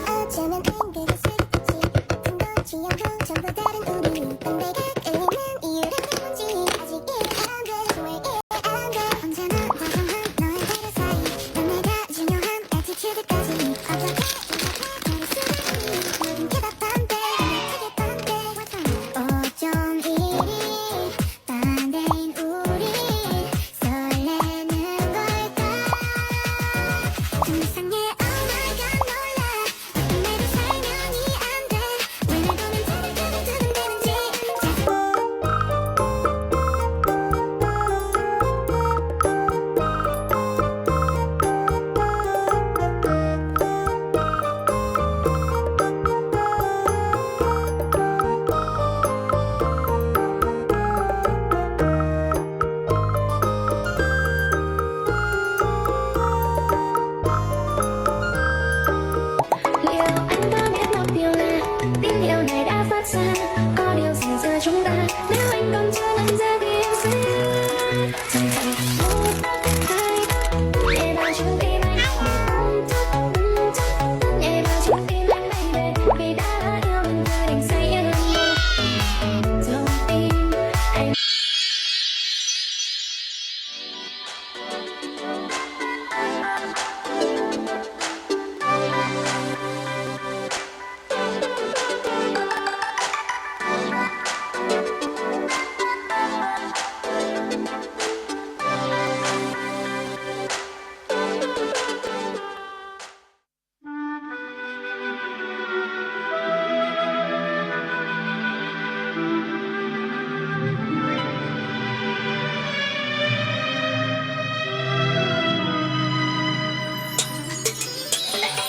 어쩌면 한계가 슬프지 같은 건 취향도 전부 다른 우리 근데 끌리는 이유는 뭔지 아직 이해 안돼 왜 이해 안돼 언제나 다정한 너의 사이 넌 내가 중요한 attitude까지 어떻게 생각해 버릴 수 있니 모든 게 다 반대 어떻게 반대 어쩜 이리 반대인 우리 설레는 걸까 좀 이상해 oh my god 놀라 어떤 말도 설명이 안돼 왜 날 보면 두근두근두근대는지 Liệu anh có biết một điều là tín hiệu này đã phát ra có điều gì giữa chúng ta nếu anh còn chưa nhận ra thì em sẽ chẳng phải một hai nhẹ vào trong tim anh nhẹ vào trong tim anh baby vì đã yêu mình và định say yêu mình trong tim anh.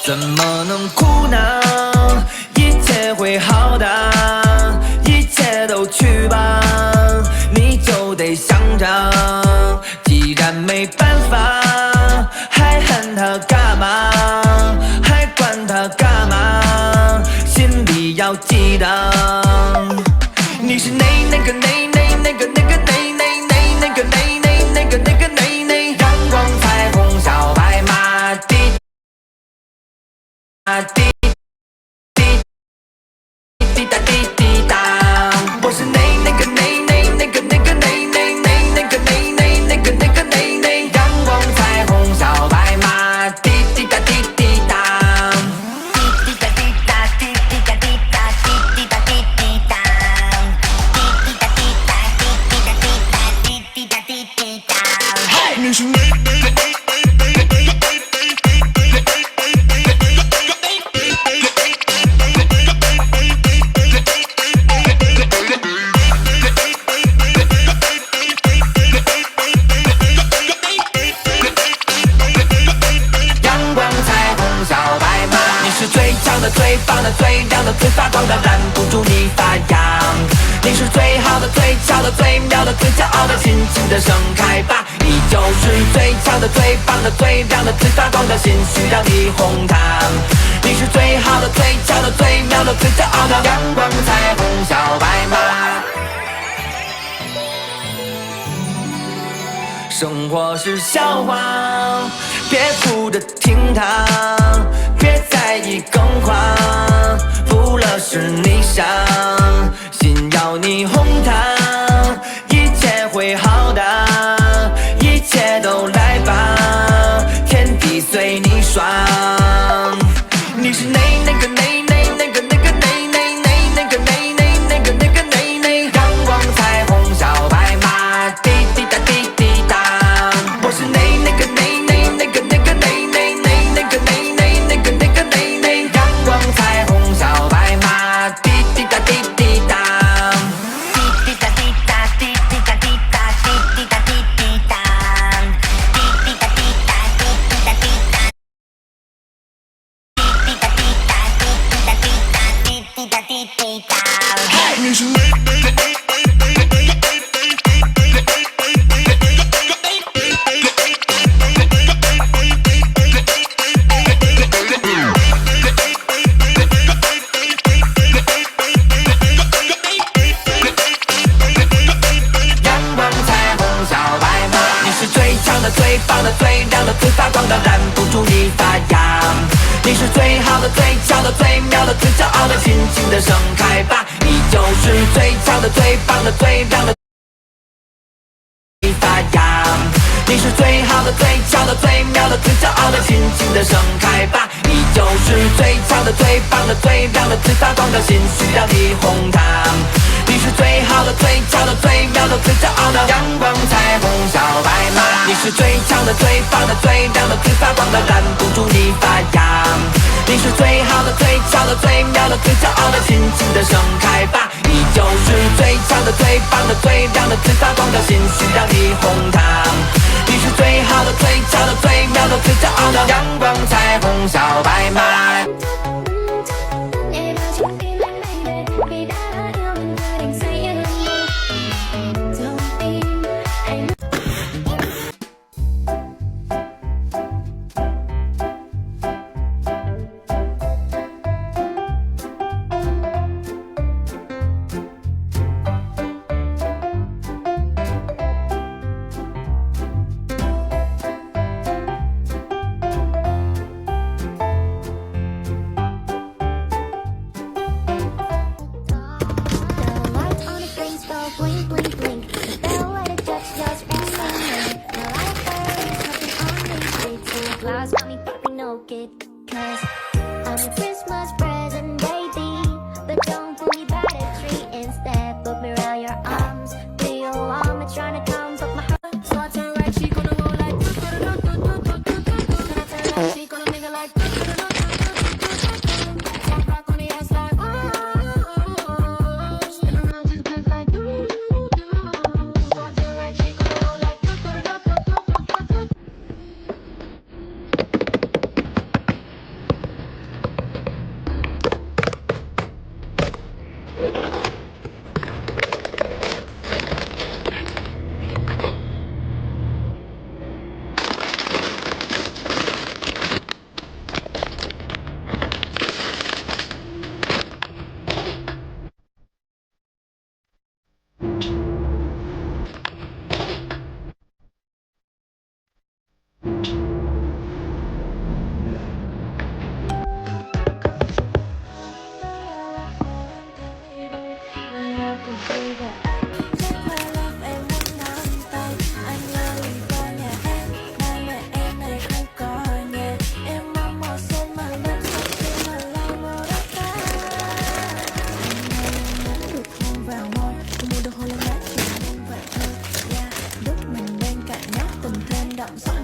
怎么能哭呢？一切会好的，一切都去吧，你就得想着。既然没办法，还恨他干嘛？还管他干嘛？心里要记得，你是那个阳光彩虹小白马滴。滴滴滴答滴滴答，我是那阳光彩虹小白马，滴滴答滴滴答，滴滴答滴答滴滴答滴答滴滴答滴滴答，滴滴答滴答滴滴答滴滴答，你是最棒的、最亮的、最发光的，拦不住你发芽。你是最好的、最俏的、最妙的、最骄傲的，尽情的盛开吧！你就是最强的、最棒的、最亮的、最发光的，心需要你哄它。你是最好的、最俏的、最妙的、最骄傲的，阳光彩虹小白马。生活是笑话，别哭着听它，别在意更狂，负了是你伤，心要你哄它，一切会好的，一切都来吧，天地随你爽。你是那阳光彩虹小白马，滴滴答滴滴答，我是那阳光彩虹小白马，滴滴答滴滴答，滴滴答。的最棒的最亮的最发光的，拦不住你发芽。你是最好的最俏的最妙的最骄傲的，尽情的盛开吧，你就是最俏的最棒的最亮的发芽。你是最好的最俏的最妙的最骄傲的，尽情的盛开吧，你就是最俏的最棒的最亮的最发光的，心需要你哄它。你是最好的最俏的最妙的最骄傲的阳光彩虹小白马。你是最强的最棒的最亮的最发光的，拦不住你发芽。你是最好的最俏的最妙的最骄傲的，尽情的盛开吧，你就是最强的最棒的最亮的最发光的，心需要你哄它。你是最好的最俏的最妙的最骄傲的阳光彩虹小白马。 Nhẹ vào trong tim anh baby, vì đã yêu mình người đành say như mưa. Trong tim anh The lights on the screens go blink, blink, blink. The bell let it just ring, ring, ring. Now I heard something on these streets. The clouds got me popping no kid. 'Cause I'm a Christmas present, baby. But don't pull me by the tree. Instead, put me around your arms. Be your arm, trying to comfort my heart. So I turn right, she gonna go like do do do do do do do do. Then I turn left, she gonna make it like do do do do do do. Top rock on the ass like spin around to the place like do do do. So I turn right, she gonna go like do do do do do do do.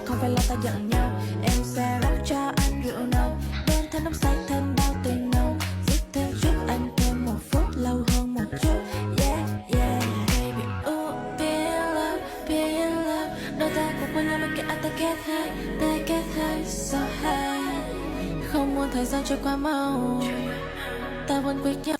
Không phải là ta giận nhau, em sẽ rót cho anh rượu nồng, đêm thêm nóng say thêm bao tiền nồng, giết thêm chút anh thêm một phút lâu hơn một chút, yeah yeah baby, ooh be in love, đôi ta cùng với nhau mà kể ta kết hơi so high, không muốn thời gian trôi qua mau, ta vẫn quyết nhau.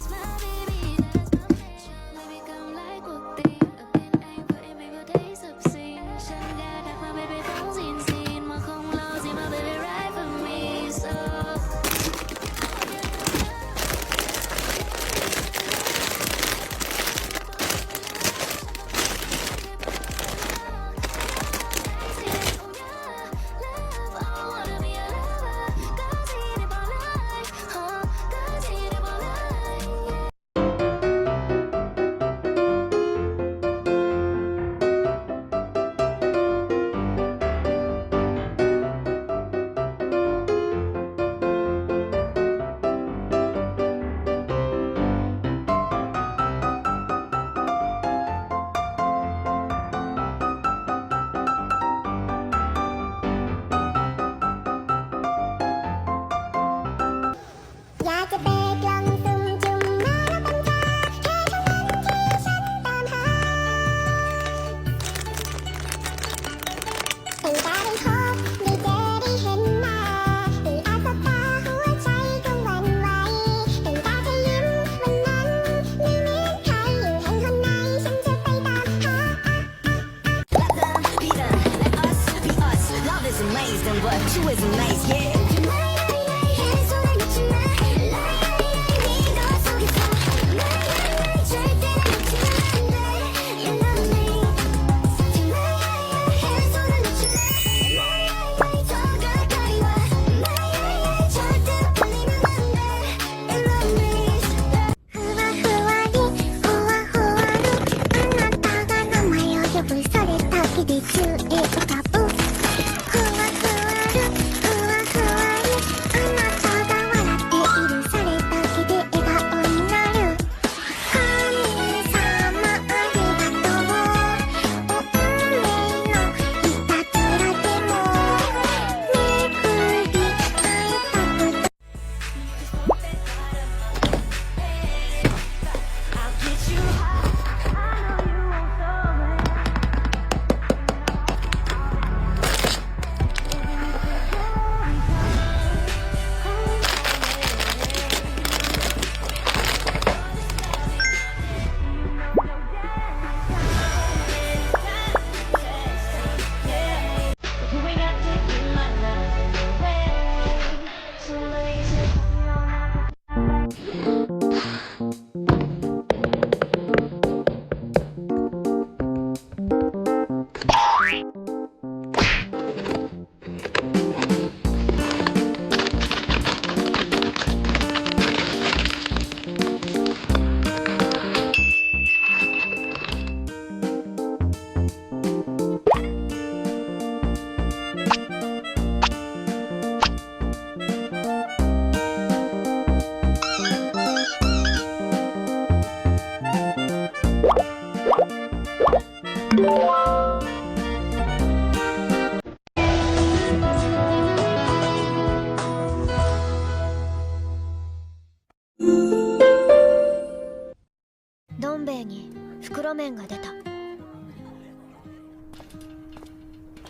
麺が出た。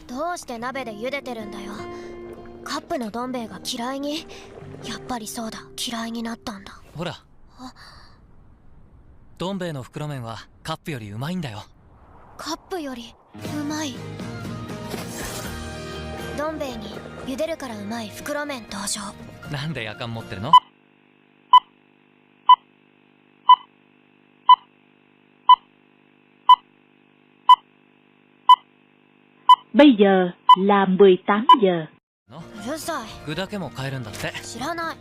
どうして鍋で茹でてるんだよ。カップのどん兵衛が嫌いに。やっぱりそうだ、嫌いになったんだ。ほら、どん兵衛の袋麺はカップよりうまいんだよ。カップよりうまい。どん兵衛に茹でるからうまい袋麺登場。なんで夜間持ってるの？ Bây giờ là 18 giờ. うるさい。具だけも買えるんだって。知らない。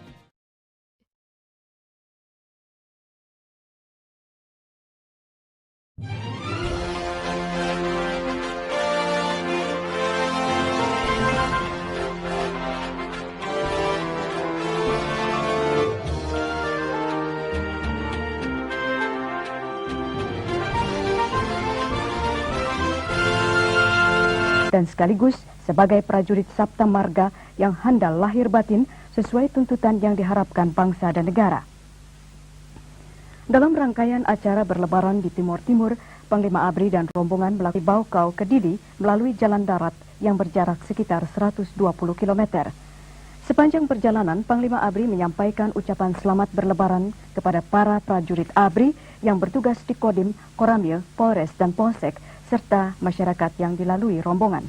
dan sekaligus sebagai prajurit Sabta Marga yang handal lahir batin sesuai tuntutan yang diharapkan bangsa dan negara. Dalam rangkaian acara berlebaran di Timur Timur, Panglima ABRI dan rombongan melakukan Baukau ke Dili melalui jalan darat yang berjarak sekitar 120 km. Sepanjang perjalanan, Panglima ABRI menyampaikan ucapan selamat berlebaran kepada para prajurit ABRI yang bertugas di Kodim, Koramil, Polres, dan Polsek, serta masyarakat yang dilalui rombongan.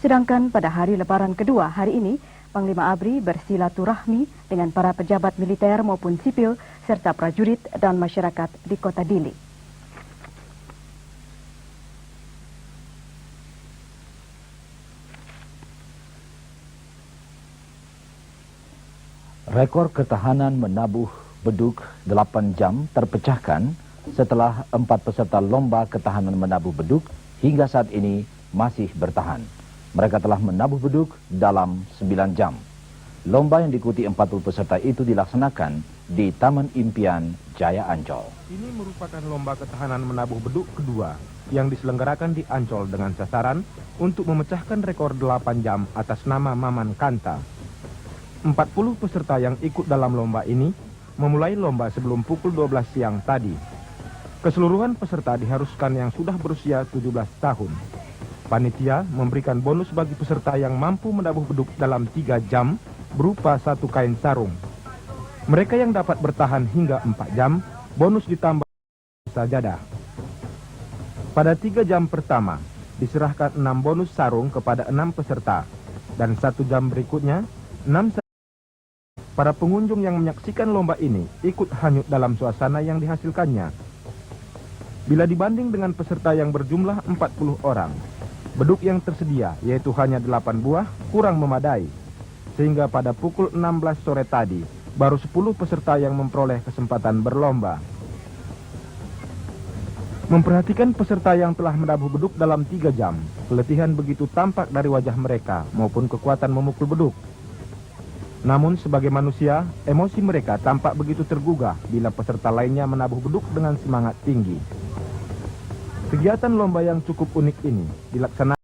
Sedangkan pada hari lebaran kedua hari ini, Panglima ABRI bersilaturahmi dengan para pejabat militer maupun sipil, serta prajurit dan masyarakat di kota Dili. Rekor ketahanan menabuh beduk 8 jam terpecahkan setelah 4 peserta lomba ketahanan menabuh beduk hingga saat ini masih bertahan. Mereka telah menabuh beduk dalam 9 jam. Lomba yang diikuti 40 peserta itu dilaksanakan di Taman Impian Jaya Ancol. Ini merupakan lomba ketahanan menabuh beduk kedua yang diselenggarakan di Ancol dengan sasaran untuk memecahkan rekor 8 jam atas nama Maman Kanta. 40 peserta yang ikut dalam lomba ini memulai lomba sebelum pukul 12 siang tadi. Keseluruhan peserta diharuskan yang sudah berusia 17 tahun. Panitia memberikan bonus bagi peserta yang mampu menabuh beduk dalam 3 jam berupa 1 kain sarung. Mereka yang dapat bertahan hingga 4 jam, bonus ditambah sajadah. Pada 3 jam pertama, diserahkan 6 bonus sarung kepada 6 peserta, dan 1 jam berikutnya, 6 para pengunjung yang menyaksikan lomba ini ikut hanyut dalam suasana yang dihasilkannya. Bila dibanding dengan peserta yang berjumlah 40 orang, beduk yang tersedia yaitu hanya 8 buah kurang memadai. Sehingga pada pukul 16 sore tadi, baru 10 peserta yang memperoleh kesempatan berlomba. Memperhatikan peserta yang telah menabuh beduk dalam 3 jam, keletihan begitu tampak dari wajah mereka maupun kekuatan memukul beduk. Namun sebagai manusia, emosi mereka tampak begitu tergugah bila peserta lainnya menabuh beduk dengan semangat tinggi. Kegiatan lomba yang cukup unik ini dilaksanakan